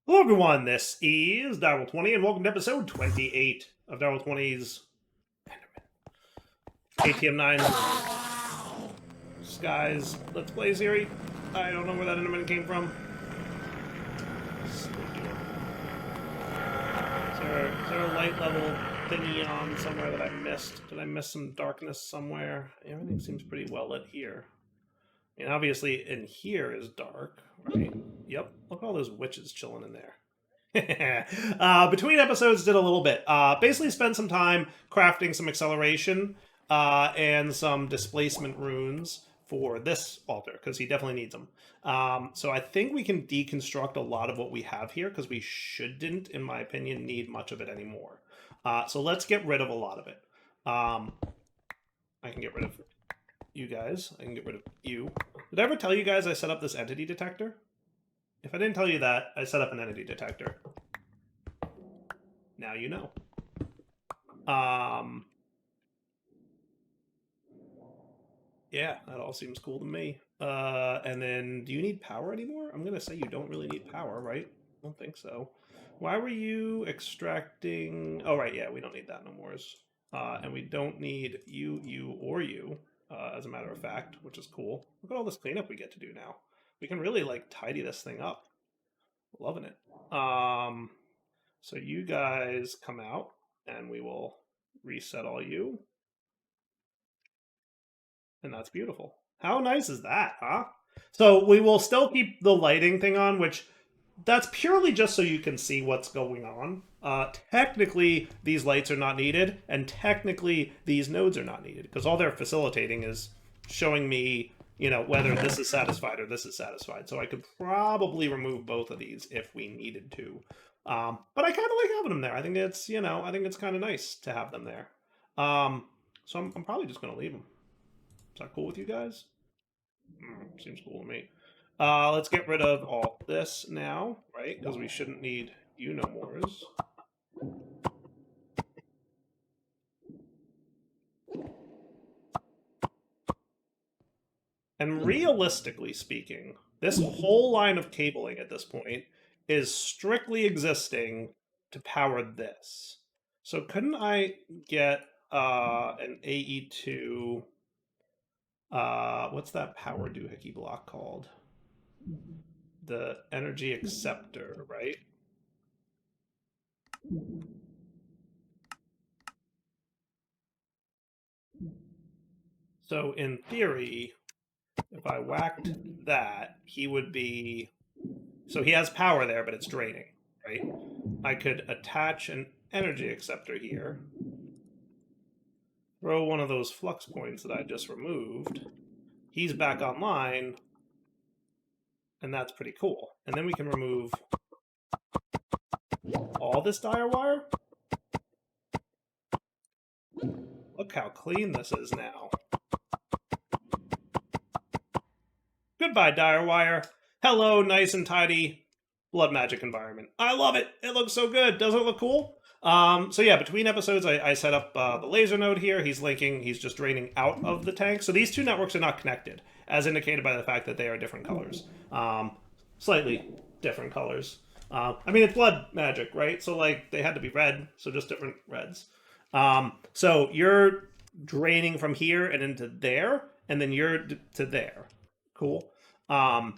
Hello everyone, this is Ep28 and welcome to episode 28 of Ep28's ATM9 Skies Let's Play series. I don't know where that Enderman came from. Is there a light level thingy on somewhere that I missed? Did I miss some darkness somewhere? Everything seems pretty well lit here. I mean, obviously in here is dark, right? Yep, look at all those witches chilling in there. Between episodes, did a little bit. Basically, spent some time crafting some acceleration and some displacement runes for this altar because he definitely needs them. So I think we can deconstruct a lot of what we have here because we shouldn't, in my opinion, need much of it anymore. So let's get rid of a lot of it. I can get rid of you guys. I can get rid of you. Did I ever tell you guys I set up this entity detector? If I didn't tell you that, I set up an entity detector. Now you know. Yeah, that all seems cool to me. And then, do you need power anymore? I'm gonna say you don't really need power, right? I don't think so. Why were you extracting... Oh, right, yeah, we don't need that no more. And we don't need you, or you, as a matter of fact, which is cool. Look at all this cleanup we get to do now. We can really, like, tidy this thing up. Loving it. So you guys come out, and we will reset all you. And that's beautiful. How nice is that, huh? So we will still keep the lighting thing on, which that's purely just so you can see what's going on. Technically, these lights are not needed, and technically, these nodes are not needed, because all they're facilitating is showing me, you know, whether this is satisfied or this is satisfied. So I could probably remove both of these if we needed to. But I kind of like having them there. I think it's, you know, I think it's kind of nice to have them there. So I'm probably just going to leave them. Is that cool with you guys? Seems cool to me. Let's get rid of all this now, right? Because we shouldn't need you no mores. And realistically speaking, this whole line of cabling at this point is strictly existing to power this. So couldn't I get an AE2... what's that power doohickey block called? The energy acceptor, right? So in theory, if I whacked that, he would be... So he has power there, but it's draining, right? I could attach an energy acceptor here, throw one of those flux points that I just removed. He's back online, and that's pretty cool. And then we can remove all this dire wire. Look how clean this is now. Goodbye, dire wire. Hello, nice and tidy blood magic environment. I love it. It looks so good. Doesn't it look cool? So yeah, between episodes, I set up the laser node here. He's linking, he's just draining out of the tank. So these two networks are not connected, as indicated by the fact that they are different colors. Slightly different colors. I mean, it's blood magic, right? So like, they had to be red, so just different reds. So you're draining from here and into there, and then you're to there. Cool. Now,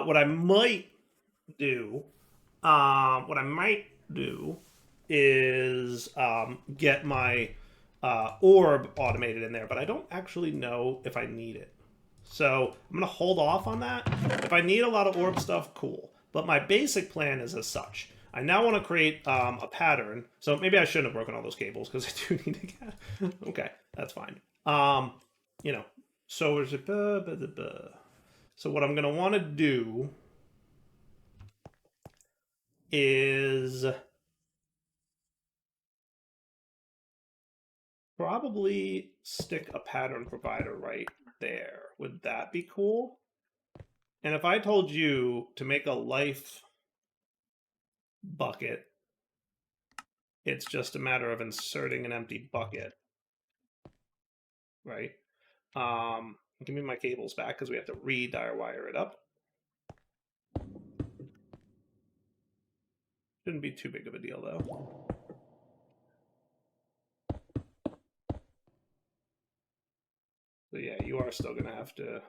what I might do is get my orb automated in there, but I don't actually know if I need it. So I'm going to hold off on that. If I need a lot of orb stuff, cool. But my basic plan is as such. I now want to create a pattern. So maybe I shouldn't have broken all those cables because I do need to get... Okay, that's fine. You know, so what I'm going to want to do is probably stick a pattern provider right there. Would that be cool? And if I told you to make a life bucket, it's just a matter of inserting an empty bucket, right? Give me my cables back because we have to re-dire wire it up. Shouldn't be too big of a deal, though. So yeah, you are still going to have to... Is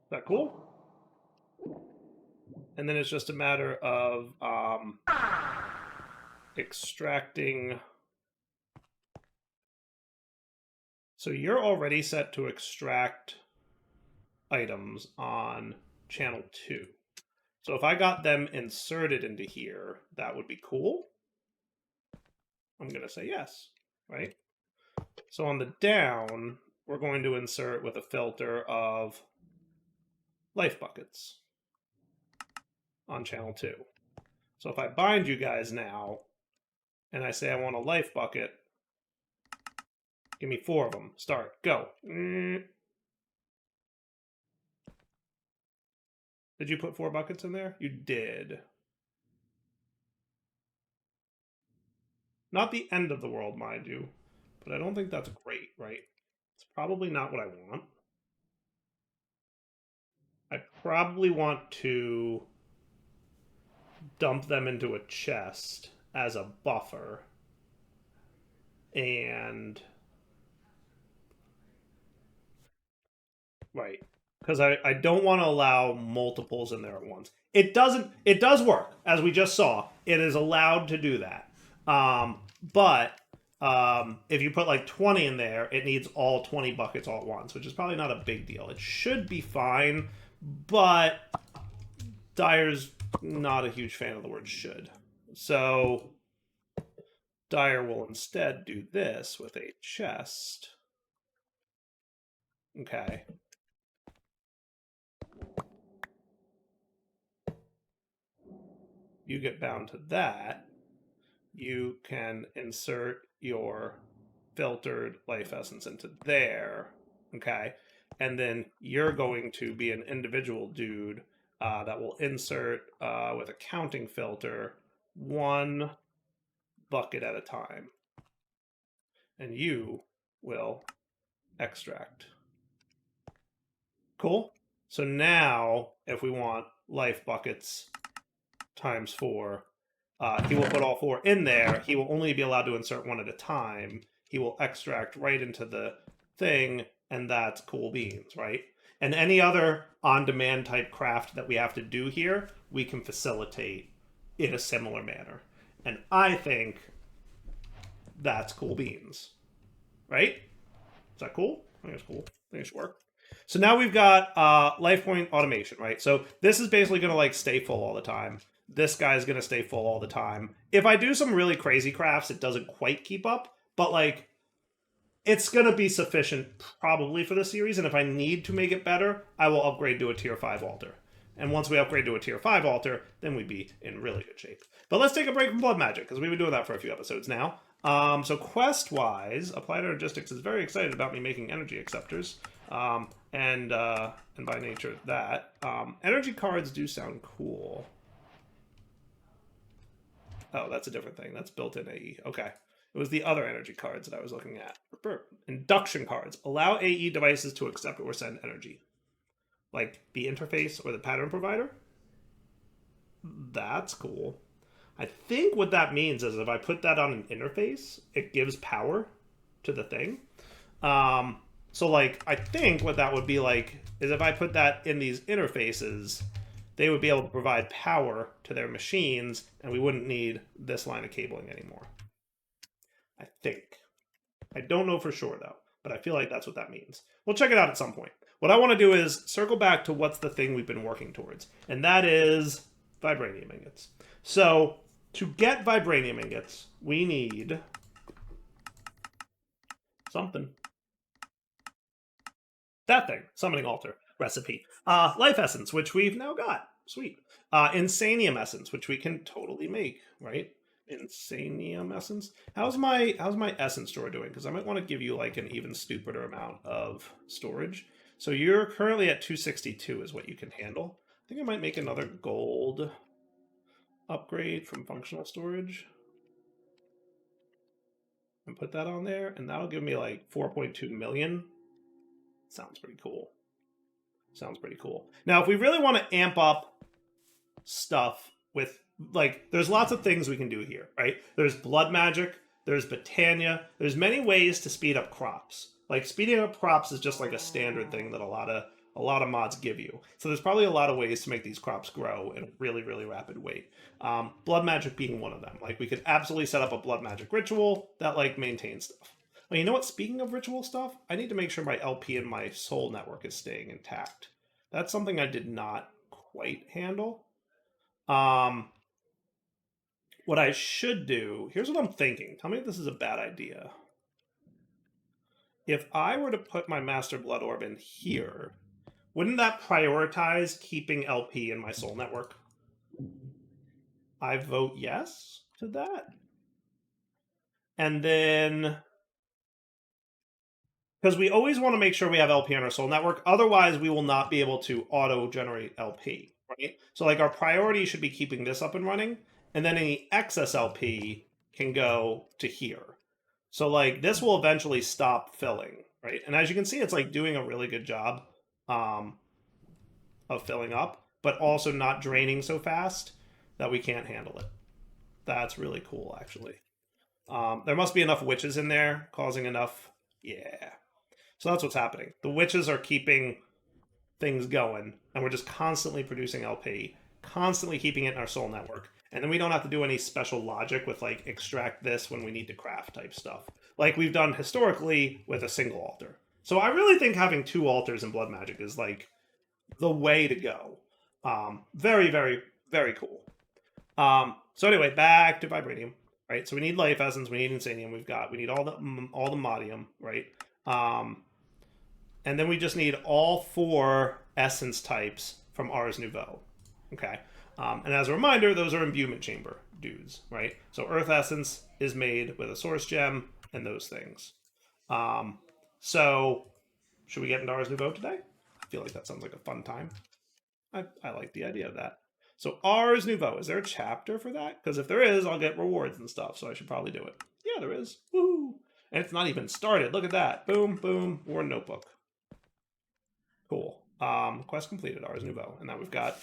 that cool? And then it's just a matter of extracting. So you're already set to extract items on channel 2. So if I got them inserted into here, that would be cool. I'm going to say yes, right? So on the down, we're going to insert with a filter of life buckets on channel 2. So if I bind you guys now, and I say I want a life bucket, give me 4 of them. Start. Go. Did you put 4 buckets in there? You did. Not the end of the world, mind you, but I don't think that's great, right? It's probably not what I want. I probably want to dump them into a chest as a buffer. And... Right. Because I don't want to allow multiples in there at once. It does work, as we just saw. It is allowed to do that. But if you put like 20 in there, it needs all 20 buckets all at once, which is probably not a big deal. It should be fine, but Dyer's not a huge fan of the word should. So Dyer will instead do this with a chest. Okay. You get bound to that. You can insert your filtered life essence into there. Okay. And then you're going to be an individual dude that will insert with a counting filter 1 bucket at a time. And you will extract. Cool? So now, if we want life buckets times 4, he will put all 4 in there. He will only be allowed to insert 1 at a time. He will extract right into the thing, and that's cool beans, right? And any other on-demand type craft that we have to do here, we can facilitate in a similar manner. And I think that's cool beans, right? Is that cool? I think it's cool. I think it should work. So now we've got life point automation, right? So this is basically going to like stay full all the time. This guy is going to stay full all the time. If I do some really crazy crafts, it doesn't quite keep up, but like it's going to be sufficient probably for the series. And if I need to make it better, I will upgrade to a tier 5 altar. And once we upgrade to a tier 5 altar, then we'd be in really good shape. But let's take a break from blood magic, because we've been doing that for a few episodes now. So quest-wise, Applied Energistics is very excited about me making energy acceptors. And by nature of that, energy cards do sound cool. Oh, that's a different thing. That's built-in AE. Okay. It was the other energy cards that I was looking at. Induction cards. Allow AE devices to accept or send energy. Like the interface or the pattern provider. That's cool. I think what that means is if I put that on an interface, it gives power to the thing. So like, I think what that would be like is if I put that in these interfaces, they would be able to provide power to their machines, and we wouldn't need this line of cabling anymore. I think. I don't know for sure, though, but I feel like that's what that means. We'll check it out at some point. What I want to do is circle back to what's the thing we've been working towards, and that is vibranium ingots. So to get vibranium ingots, we need something. That thing, summoning altar recipe. Life essence, which we've now got. Sweet. Insanium essence, which we can totally make, right? Insanium essence. How's my essence store doing? Because I might want to give you like an even stupider amount of storage. So you're currently at 262 is what you can handle. I think I might make another gold upgrade from functional storage. And put that on there, and that'll give me like 4.2 million. Sounds pretty cool. Sounds pretty cool. Now, if we really want to amp up stuff with, like, there's lots of things we can do here, right? There's blood magic, there's Botania, there's many ways to speed up crops. Like, speeding up crops is just like a standard thing that a lot of mods give you. So there's probably a lot of ways to make these crops grow in a really, really rapid rate. Blood magic being one of them. Like, we could absolutely set up a blood magic ritual that, like, maintains stuff. Well, you know what? Speaking of ritual stuff, I need to make sure my LP and my soul network is staying intact. That's something I did not quite handle. What I should do, here's what I'm thinking. Tell me if this is a bad idea. If I were to put my Master Blood Orb in here, wouldn't that prioritize keeping LP in my soul network? I vote yes to that. And then, because we always want to make sure we have LP on our soul network, otherwise we will not be able to auto-generate LP, right? So like our priority should be keeping this up and running, and then any excess LP can go to here. So like this will eventually stop filling, right? And as you can see, it's like doing a really good job of filling up, but also not draining so fast that we can't handle it. That's really cool, actually. There must be enough witches in there causing enough. Yeah. So that's what's happening. The witches are keeping things going, and we're just constantly producing LP, constantly keeping it in our soul network. And then we don't have to do any special logic with like extract this when we need to craft type stuff, like we've done historically with a single altar. So I really think having 2 altars in blood magic is like the way to go. Very, very, very cool. So anyway, back to vibranium, right? So we need life essence, we need insanium, we need all the modium, right? And then we just need all 4 essence types from Ars Nouveau. Okay. And as a reminder, those are imbuement chamber dudes, right? So Earth Essence is made with a source gem and those things. So should we get into Ars Nouveau today? I feel like that sounds like a fun time. I like the idea of that. So Ars Nouveau, is there a chapter for that? Because if there is, I'll get rewards and stuff, so I should probably do it. Yeah, there is. Woo! And it's not even started. Look at that. Boom, boom. War notebook. Cool. Quest completed, Ars Nouveau. And now we've got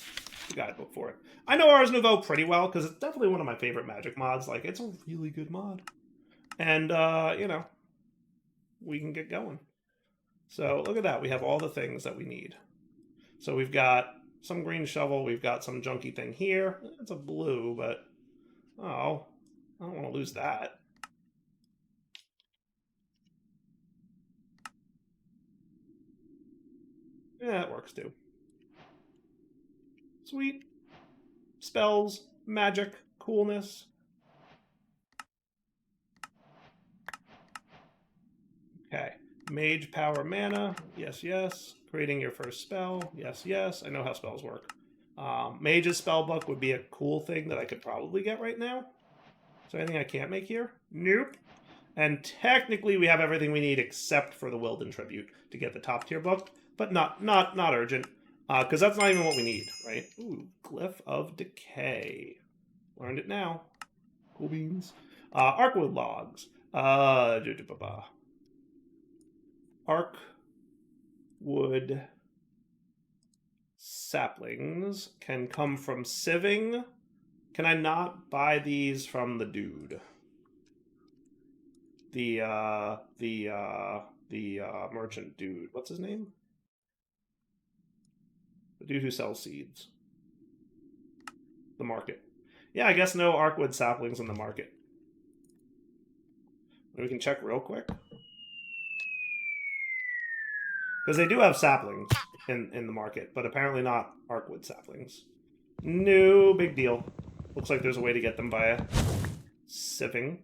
the guidebook for it. I know Ars Nouveau pretty well because it's definitely one of my favorite magic mods. Like, it's a really good mod. And, you know, we can get going. So look at that. We have all the things that we need. So we've got some green shovel. We've got some junky thing here. It's a blue, but, oh, I don't want to lose that. Yeah, it works too. Sweet. Spells, magic, coolness. Okay. Mage power mana. Yes, yes. Creating your first spell. Yes, yes. I know how spells work. Mage's spellbook would be a cool thing that I could probably get right now. Is there anything I can't make here? Nope. And technically we have everything we need except for the Wilden Tribute to get the top tier book, but not urgent, because that's not even what we need, right? Ooh, Glyph of Decay. Learned it now. Cool beans. Arkwood logs. Arkwood saplings can come from sieving. Can I not buy these from the dude? The merchant dude. What's his name? The dude who sells seeds. The market. Yeah, I guess no Arkwood saplings in the market. We can check real quick. Because they do have saplings in the market, but apparently not Arkwood saplings. No big deal. Looks like there's a way to get them via sieving.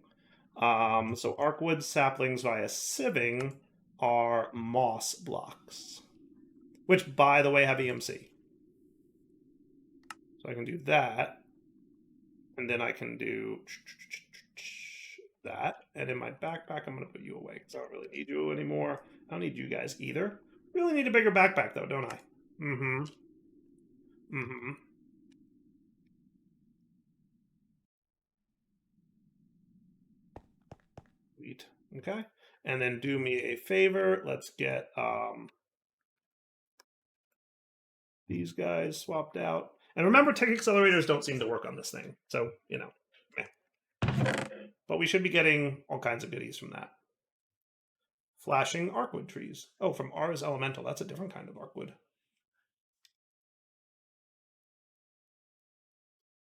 So Arkwood saplings via sieving are moss blocks, which, by the way, have EMC. So I can do that, and then I can do that, and in my backpack, I'm going to put you away, because I don't really need you anymore. I don't need you guys either. Really need a bigger backpack, though, don't I? Mm-hmm. Mm-hmm. Sweet. Okay. And then do me a favor. Let's get these guys swapped out. And remember, tick accelerators don't seem to work on this thing. So, you know. But we should be getting all kinds of goodies from that. Flashing arcwood trees. Oh, from Ars Elemental. That's a different kind of arcwood.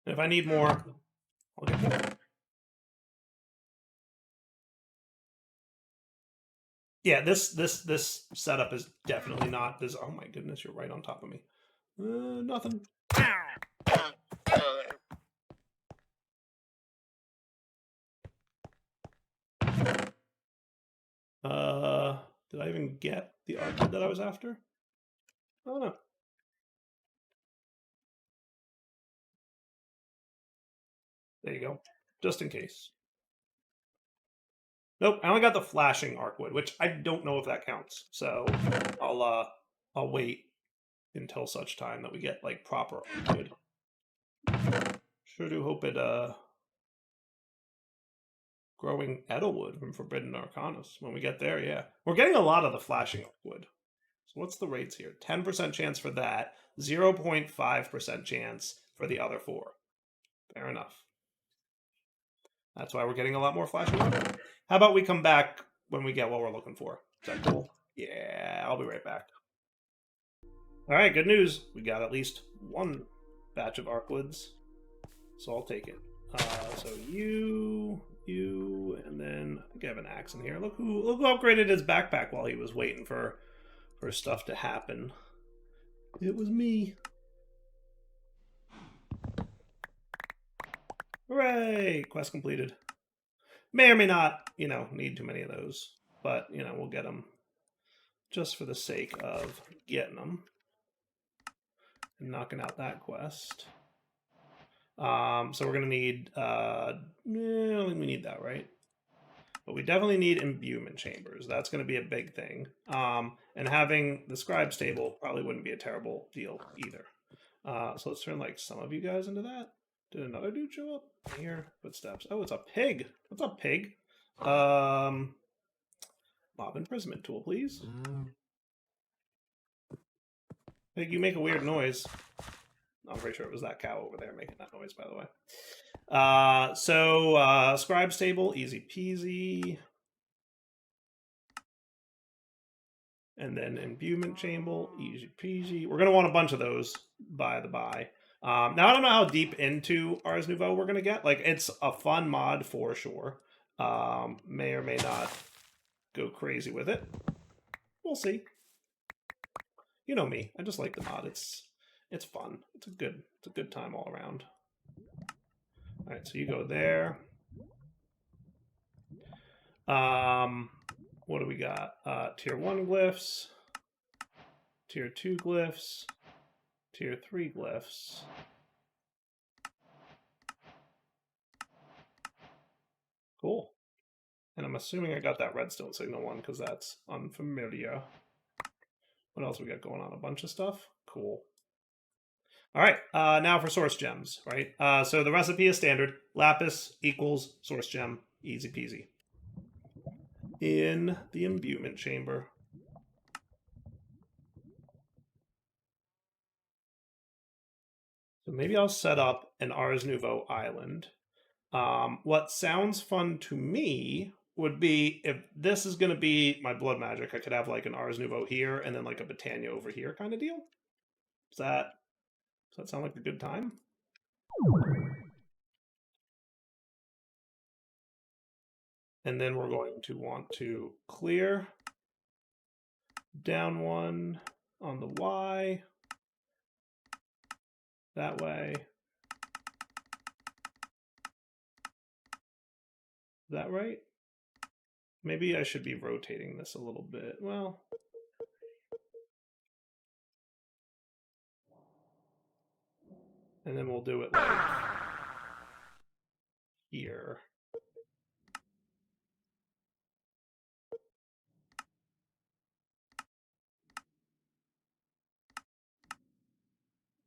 And if I need more, I'll get more. Yeah, this setup is definitely not this. Oh my goodness, you're right on top of me. Nothing. Did I even get the arcwood that I was after? Oh no. There you go. Just in case. Nope, I only got the flashing arcwood, which I don't know if that counts. So I'll wait until such time that we get like proper arcwood. Sure do hope it growing Edelwood from Forbidden Arcanus. When we get there, yeah. We're getting a lot of the flashing arcwood. So what's the rates here? 10% chance for that, 0.5% chance for the other four. Fair enough. That's why we're getting a lot more flashing arcwood. How about we come back when we get what we're looking for? Is that cool? Yeah, I'll be right back. All right, good news. We got at least one batch of arcwoods, so I'll take it. So you, and then I think I have an axe in here. Look who upgraded his backpack while he was waiting for stuff to happen. It was me. Hooray! Quest completed. May or may not, need too many of those, but we'll get them just for the sake of getting them and knocking out that quest. So we're gonna need. I don't think we need that, right? But we definitely need imbuement chambers. That's going to be a big thing. And having the scribes table probably wouldn't be a terrible deal either. So let's turn like some of you guys into that. Did another dude show up? Here, footsteps. Oh, it's a pig. What's up, pig? Mob imprisonment tool, please. Pig, you make a weird noise. I'm pretty sure it was that cow over there making that noise, by the way. So scribes table, easy peasy. And then imbuement chamber, easy peasy. We're going to want a bunch of those, by the by. Now, I don't know how deep into Ars Nouveau we're going to get. Like, it's a fun mod for sure. May or may not go crazy with it. We'll see. You know me. I just like the mod. It's fun. It's a good time all around. All right, so you go there. What do we got? Tier 1 glyphs, Tier 2 glyphs, Tier 3 glyphs. Cool. And I'm assuming I got that redstone signal one because that's unfamiliar. What else we got going on? A bunch of stuff? Cool. All right, now for source gems, right? So the recipe is standard. Lapis equals source gem. Easy peasy. In the imbuement chamber. So maybe I'll set up an Ars Nouveau island. What sounds fun to me would be if this is going to be my blood magic, I could have like an Ars Nouveau here and then like a Britannia over here kind of deal. Does that sound like a good time? And then we're going to want to clear down one on the Y. That way. Is that right? Maybe I should be rotating this a little bit. Well, and then we'll do it like here.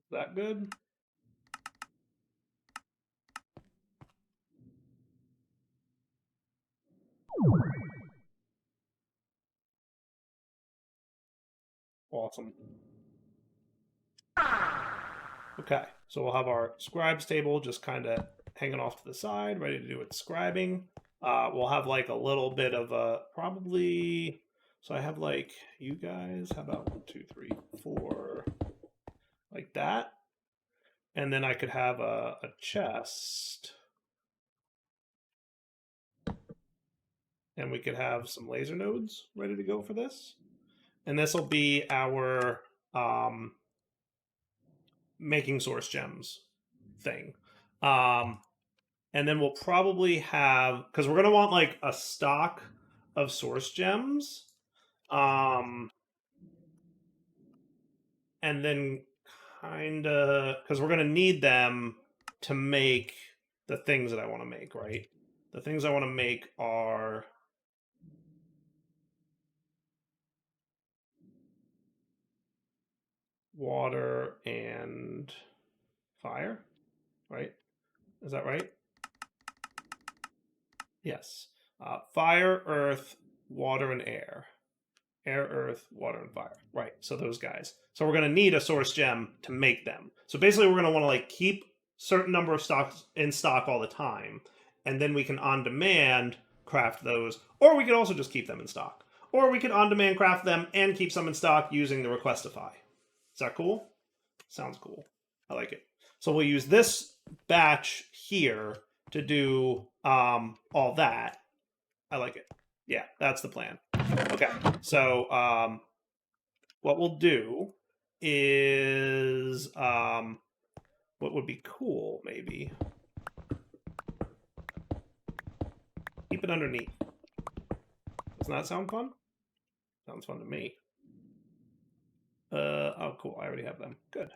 Is that good? Awesome. Okay, so we'll have our scribes table just kind of hanging off to the side, ready to do its scribing. We'll have like a little bit of a probably. So I have like you guys. How about 1, 2, 3, 4, like that, and then I could have a chest, and we could have some laser nodes ready to go for this, and this will be our making source gems thing. And then we'll probably have, because we're going to want like a stock of source gems. And then kind of, because we're going to need them to make the things that I want to make, right? The things I want to make are water and fire, right? Is that right? Yes. Fire, earth, water, and air. Air, earth, water, and fire. Right. So those guys. So we're going to need a source gem to make them. So basically, we're going to want to like keep certain number of stocks in stock all the time, and then we can on demand craft those, or we could also just keep them in stock, or we could on demand craft them and keep some in stock using the Requestify. Is that cool? Sounds cool. I like it. So we'll use this batch here to do all that. I like it. Yeah, that's the plan. Okay, so what we'll do is what would be cool, maybe keep it underneath. Doesn't that sound fun? Sounds fun to me. Oh, cool. I already have them. Good.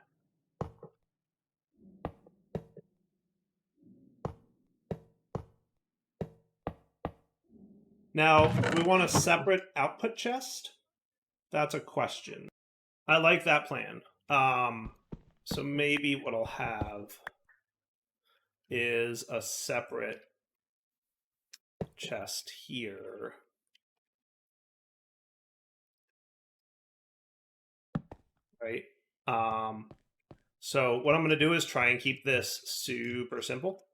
Now, we want a separate output chest? That's a question. I like that plan. So maybe what I'll have is a separate chest here. Right? So what I'm going to do is try and keep this super simple.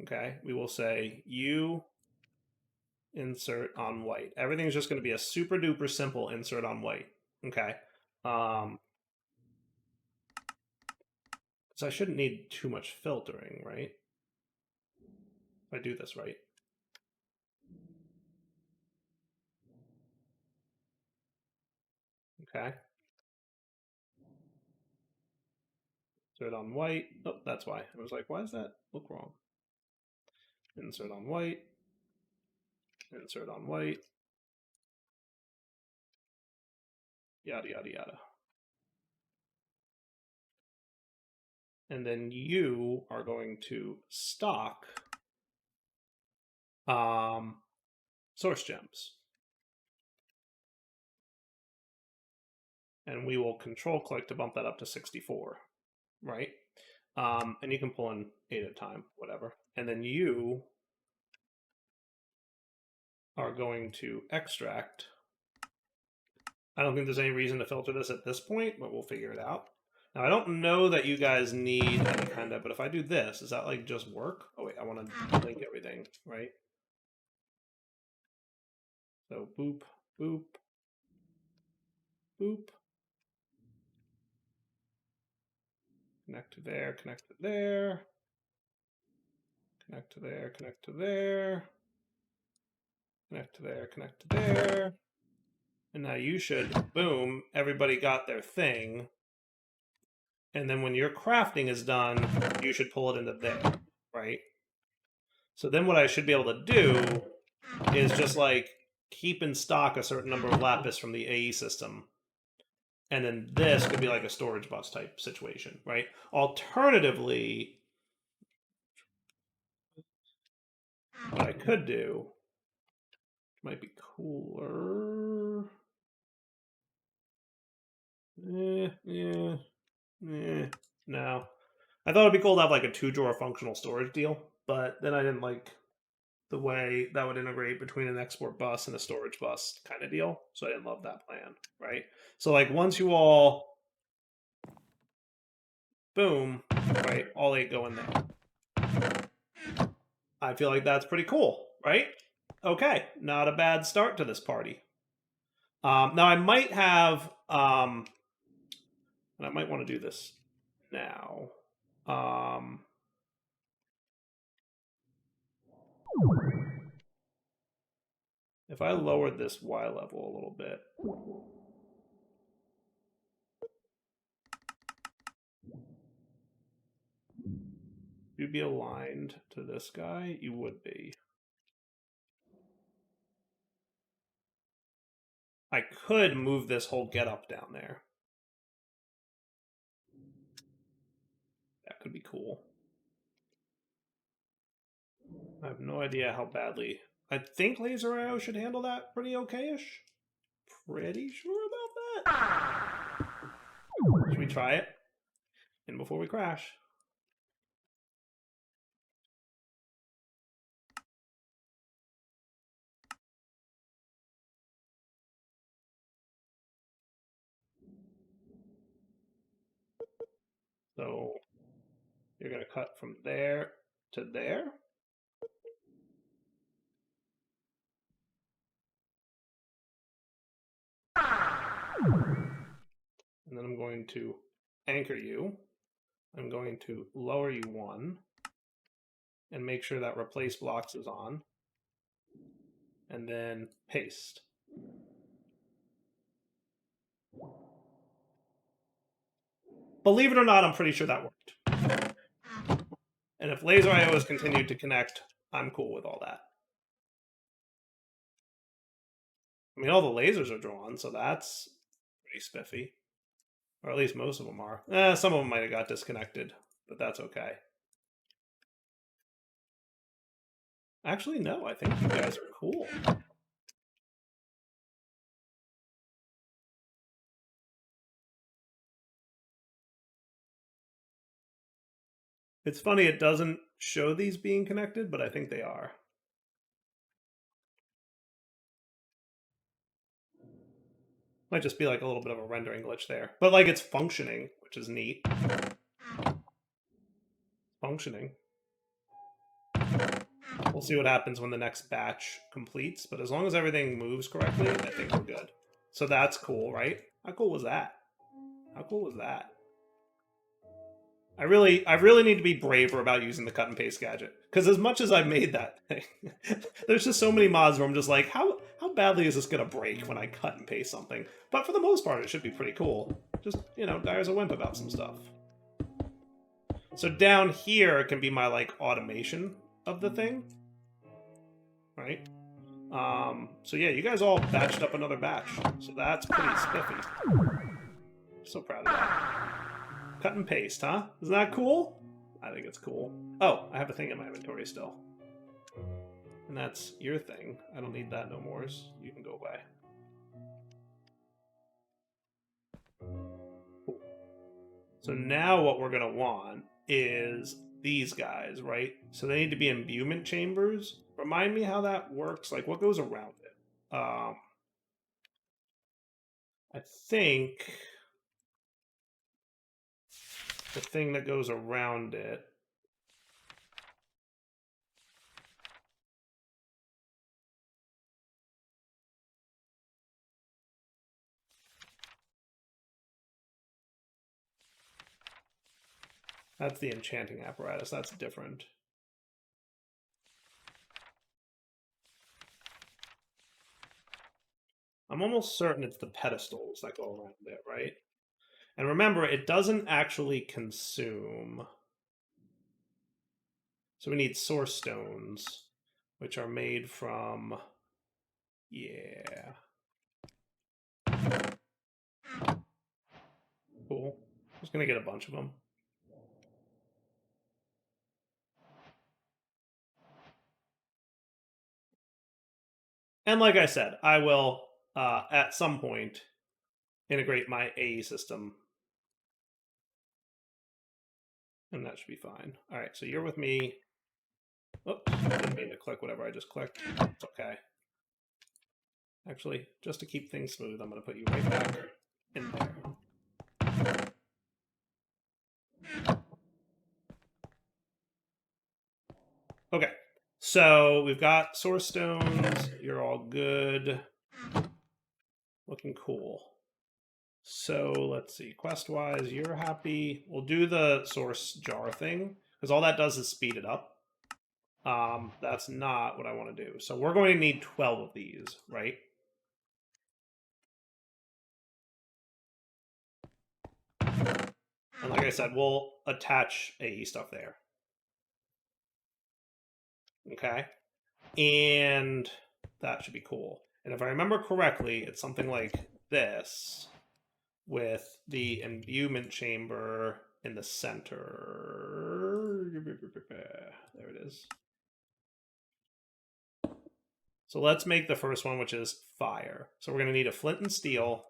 Okay, we will say you insert on white. Everything's just going to be a super duper simple insert on white. Okay. So I shouldn't need too much filtering, right? If I do this right. Okay. Insert on white. Oh, that's why. I was like, why does that look wrong? Insert on white. Insert on white. Yada, yada, yada. And then you are going to stock source gems. And we will control click to bump that up to 64, right? And you can pull in 8 at a time, whatever. And then you are going to extract. I don't think there's any reason to filter this at this point, but we'll figure it out. Now, I don't know that you guys need any kind of, but if I do this, does that like just work? Oh wait, I want to link everything, right? So boop, boop, boop. Connect to there, connect to there. Connect to there, connect to there. Connect to there, connect to there. And now you should, boom, everybody got their thing. And then when your crafting is done, you should pull it into there, right? So then what I should be able to do is just like keep in stock a certain number of lapis from the AE system. And then this could be like a storage bus type situation, right? Alternatively, what I could do might be cooler. No. I thought it'd be cool to have like a 2-drawer functional storage deal, but then I didn't like the way that would integrate between an export bus and a storage bus kind of deal. So I didn't love that plan, right? So like once you all, boom, right, all 8 go in there. I feel like that's pretty cool, right? Okay, not a bad start to this party. Now I might have, and I might want to do this now. If I lowered this Y level a little bit, you'd be aligned to this guy. You would be. I could move this whole get up down there. That could be cool. I have no idea how badly. I think Laser IO should handle that pretty okay-ish. Pretty sure about that. Should we try it? And before we crash. So you're going to cut from there to there. And then I'm going to anchor you. I'm going to lower you 1 and make sure that replace blocks is on. And then paste. Believe it or not, I'm pretty sure that worked. And if Laser IO has continued to connect, I'm cool with all that. I mean, all the lasers are drawn, so that's pretty spiffy. Or at least most of them are. Some of them might have got disconnected, but that's okay. Actually, no, I think you guys are cool. It's funny, it doesn't show these being connected, but I think they are. Might just be like a little bit of a rendering glitch there. But like it's functioning, which is neat. Functioning. We'll see what happens when the next batch completes, but as long as everything moves correctly, I think we're good. So that's cool, right? How cool was that? How cool was that? I really need to be braver about using the cut and paste gadget. Because as much as I've made that thing, there's just so many mods where I'm just like, how badly is this going to break when I cut and paste something? But for the most part, it should be pretty cool. Just, you know, Dyer's a wimp about some stuff. So down here can be my, like, automation of the thing. Right? So yeah, you guys all batched up another batch. So that's pretty spiffy. So proud of that. Cut and paste, huh? Isn't that cool? I think it's cool. Oh, I have a thing in my inventory still. And that's your thing. I don't need that no more. You can go away. Cool. So now what we're going to want is these guys, right? So they need to be imbuement chambers. Remind me how that works. Like, what goes around it? I think the thing that goes around it. That's the enchanting apparatus. That's different. I'm almost certain it's the pedestals that go around it, right? And remember, it doesn't actually consume. So we need source stones, which are made from, yeah. Cool. Just gonna get a bunch of them. And like I said, I will, at some point, integrate my AE system. And that should be fine. All right, so you're with me. Oops, didn't mean to click whatever I just clicked. It's okay. Actually, just to keep things smooth, I'm going to put you right back in there. Okay, so we've got source stones. You're all good. Looking cool. So let's see, quest-wise, you're happy. We'll do the source jar thing, because all that does is speed it up. That's not what I want to do. So we're going to need 12 of these, right? And like I said, we'll attach AE stuff there. Okay? And that should be cool. And if I remember correctly, it's something like this with the imbuement chamber in the center. There it is. So let's make the first one, which is fire. So we're going to need a flint and steel.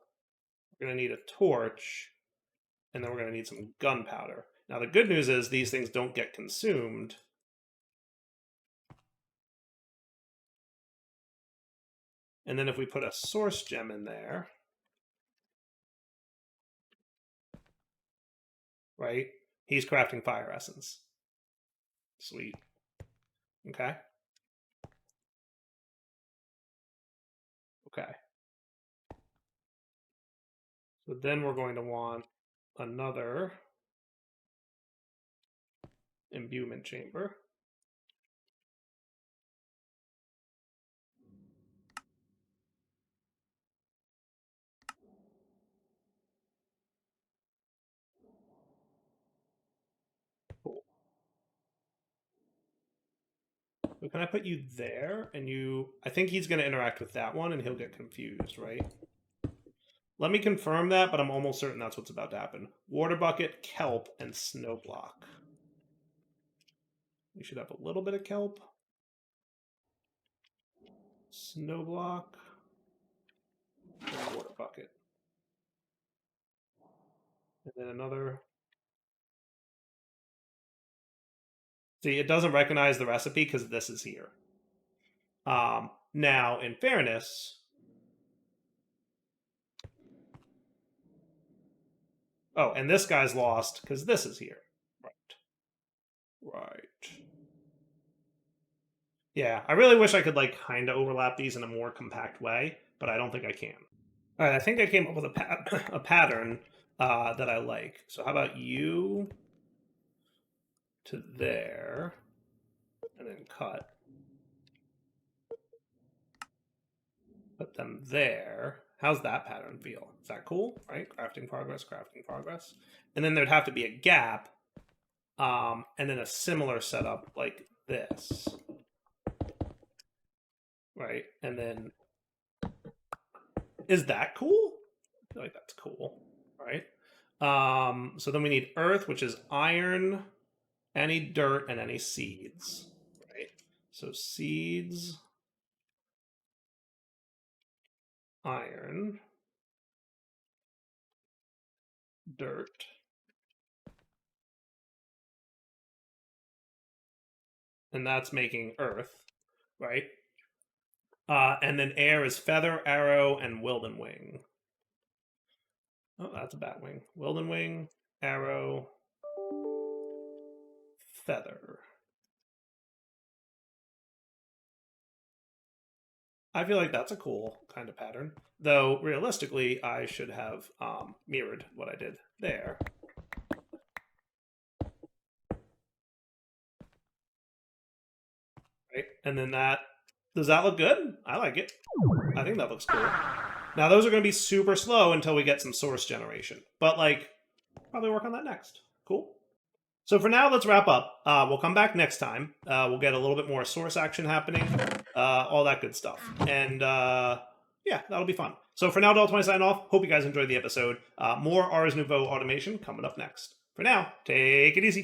We're going to need a torch. And then we're going to need some gunpowder. Now, the good news is these things don't get consumed. And then if we put a source gem in there, right, he's crafting fire essence. Sweet. Okay. Okay. So then we're going to want another imbuement chamber. Cool. So can I put you there? And you, I think he's going to interact with that one and he'll get confused, right? Let me confirm that, but I'm almost certain that's what's about to happen. Water bucket, kelp, and snow block. We should have a little bit of kelp. Snow block. And water bucket. And then another. See, it doesn't recognize the recipe because this is here. Now, in fairness, oh, and this guy's lost because this is here. Right. Yeah, I really wish I could like kind of overlap these in a more compact way, but I don't think I can. All right, I think I came up with a pattern that I like. So how about you to there, and then cut. Put them there. How's that pattern feel? Is that cool? Right? Crafting progress, crafting progress. And then there'd have to be a gap, and then a similar setup like this. Right? And then, is that cool? I feel like that's cool, right? So then we need earth, which is iron, any dirt, and any seeds, right? So seeds, iron, dirt, and that's making earth, right? And then air is feather, arrow, and wilden wing. Oh, that's a bat wing. Wilden wing, arrow, feather. I feel like that's a cool kind of pattern. Though, realistically, I should have mirrored what I did there. Right? And then that, does that look good? I like it. I think that looks cool. Now, those are going to be super slow until we get some source generation. But, like, probably work on that next. Cool. So for now, let's wrap up. We'll come back next time. We'll get a little bit more source action happening, all that good stuff. And yeah, that'll be fun. So for now, Adult20 sign off. Hope you guys enjoyed the episode. More Ars Nouveau automation coming up next. For now, take it easy.